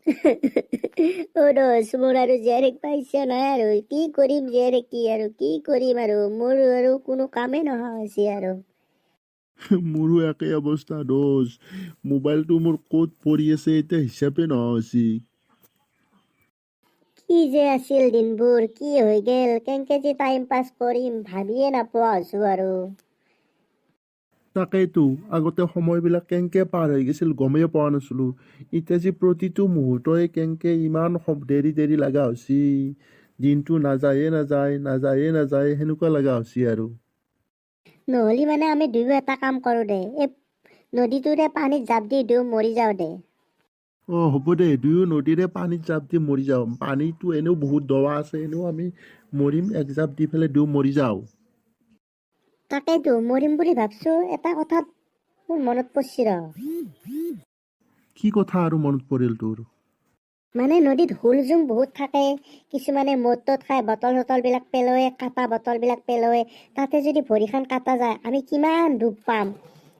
ৰস মোৰ আৰু জীয়াৰীক পাইছে নাই আৰু কি কৰিম জীয়াৰীক কি কৰিম আৰু মোৰ আৰু কোনো কামেই নোহোৱা হৈছে আৰু মোৰো একেই অৱস্থা দোষ। মোবাইলটো মোৰ ক'ত পৰি আছে এতিয়া হিচাপে নোহোৱা হৈছে। কি যে আছিল দিনবোৰ কি হৈ গেল কেনেকে যে টাইম পাছ কৰিম ভাবিয়ে নাপোৱা হৈছো আৰু তাকেইতো আগতে সময়বিলাক কেনেকে পাৰ হৈ গৈছিল গমেই পোৱা নাছিলো। এতিয়া যে প্ৰতিটো মুহূৰ্তই কেনেকে ইমান দেৰি দেৰি লগা হৈছে। দিনটো নাযায়ে সেনেকুৱা লগা হৈছে আৰু নহ'লে মানে আমি দুয়ো এটা কাম কৰো দে এই নদীটোৰে পানীত জাপ দি দিওঁ মৰি যাওঁ দে হ'ব দে, দুয়ো নদীৰে পানীত জাপ দি মৰি যাওঁ। পানীটো এনেও বহুত দৱা আছে, এনেও আমি মৰিম, এক জাপ দি পেলাই দুয়ো মৰি যাওঁ। তাকেইতো মৰিম বুলি ভাবছো এটা কথাত মোৰ মনত পৰিছে ৰ কি কথা আৰু মনত পৰিল তোৰ? মানে নদীত হুল জুং বহুত থাকে কিছুমানে মদ তত খাই বটল চটল বিলাক পেলোৱে কাটা বটল বিলাক পেলোৱে তাতে যদি ভৰিখন কাটা যায় আমি কিমান দুখ পাম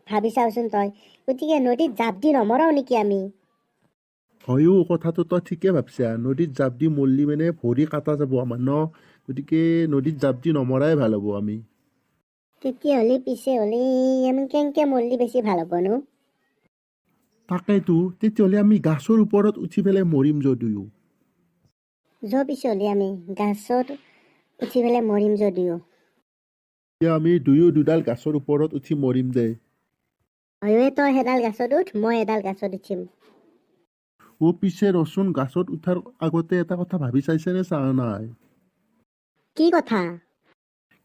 ভাবি চাওচোন তই গতিকে নদীত জাপ দি নমৰাও নেকি আমি হয়ো কথাটো তই ঠিকে ভাবছা, নদীত জাপ দি মৰলি মানে ভৰি কাটা যাব আমাৰ ন। গতিকে নদীত জাপ দি নমৰাই ভাল হ'ব আমি। তেতিয়াহ'লে পিছে হ'লে আমি কেনেকে মৰলি বেছি ভাল হ'বনো তাকেইতো তেতিয়াহ'লে আমি গাছৰ ওপৰত উঠি পেলাই মৰিম যদিও। পিছে হ'লে আমি গাছত উঠি পেলাই মৰিম যদিও এতিয়া আমি দুয়ো দুডাল গাছৰ ওপৰত উঠি মৰিম দে। হয়ৱে তই এডাল গাছত উঠ মই এডাল গাছত উঠিম পিছে ৰচোন গাছত উঠাৰ আগতে এটা কথা ভাবি চাইছেনে চা নাই? কি কথা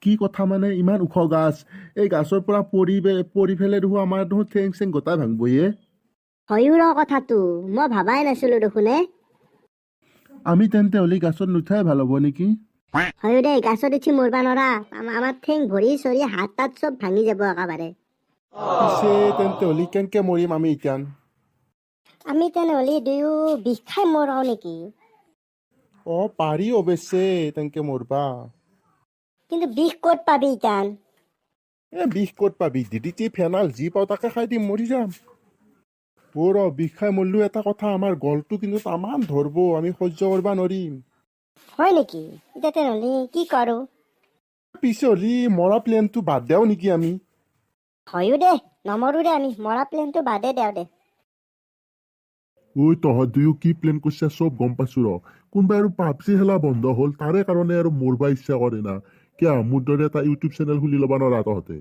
কি কথা মানে ইমান ওখ গাছ, এই গাছৰ পৰা পৰি পেলাই দেখোন আমাৰ দেখোন ঠেং চেং গোটাই ভাংবয়ে। হয়ো ৰ কথাটো মই ভাবাই নাছিলো দেখোনে আমি তেন্তে হ'লে গাছত নুঠাই ভাল হ'ব নেকি? হয়ো দে গাছত উঠি মৰবা নৰা আমাৰ ঠেং ভৰি চৰি হাত তাত চব ভাঙি যাব একেবাৰে পিছে তেন্তে হ'লে কেনেকে মৰিম আমি এতিয়া? আমি তেনেহ'লে দুয়ো বিষ খাই মৰাও নেকি পাৰি অৱশ্যে তেনকে মৰবা। কিন্তু বিষ ক'ত পাবি ইতান বিষ ক'ত পাবি? ডিডিটি ফেনাল যি পাওঁ তাকে খাই দিম, মৰি যাম। বিষ খাই মৰলো এটা কথা, আমাৰ গলটো কিন্তু তামান ধৰব, আমি সহ্য কৰবা নৰিম। হয় নেকি এতিয়া তেনেহ'লে কি কৰো পিছে হ'লে মৰা প্লেনটো বাদ দেও নেকি আমি? হয়ো দে নমৰো দে আমি মৰা প্লেনটো বাদে দেও দে তহঁত দুয়ো কি প্লেন কৰিছা চব গম পাইছো ৰ। কোনোবাই আৰু পাবজি খেলা বন্ধ হ'ল তাৰে কাৰণে আৰু মৰবা ইচ্ছা কৰে না। কিয় মোৰ দৰে এটা ইউটিউব চেনেল খুলি ল'বা নৰা তহঁতে?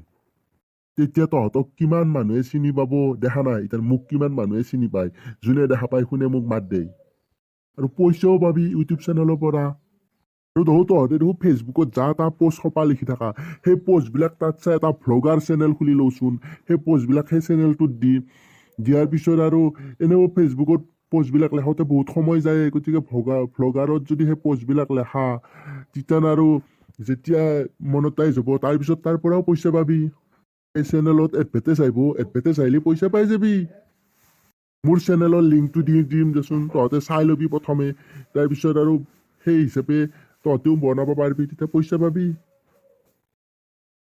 তেতিয়া তহঁতক কিমান মানুহে চিনি পাব দেখা নাই? এতিয়া মোক কিমান মানুহে চিনি পায়, যোনে দেখা পায় শুনে মোক মাত দেই। আৰু পইচাও পাবি ইউটিউব চেনেলৰ পৰা। আৰু তহঁতে দেখোন ফেচবুকত যা তা পোষ্ট সোপা লিখি থাকা, সেই পোষ্টবিলাক তাত চাই এটা ভ্লগাৰ চেনেল খুলি লওঁচোন। সেই পোষ্টবিলাক সেই চেনেলটোত দিয়াৰ পিছত আৰু এনেও ফেচবুকত পোষ্টবিলাক লেখাওঁতে বহুত সময় যায়, গতিকে ভ্লগাৰত যদি সেই পোষ্টবিলাক লেখা তেতিয়া আৰু যেতিয়া মনটাইজ হ'ব তাৰপিছত তাৰ পৰাও পইচা পাবি। এই চেনেলত এডভাৰটাইজ আহিলে পইচা পাই যাবি। মোৰ চেনেলৰ লিংকটো দি দিম দেচোন, তহঁতে চাই ল'বি প্ৰথমে, তাৰপিছত আৰু সেই হিচাপে তহঁতেও বনাব পাৰিবি, তেতিয়া পইচা পাবি।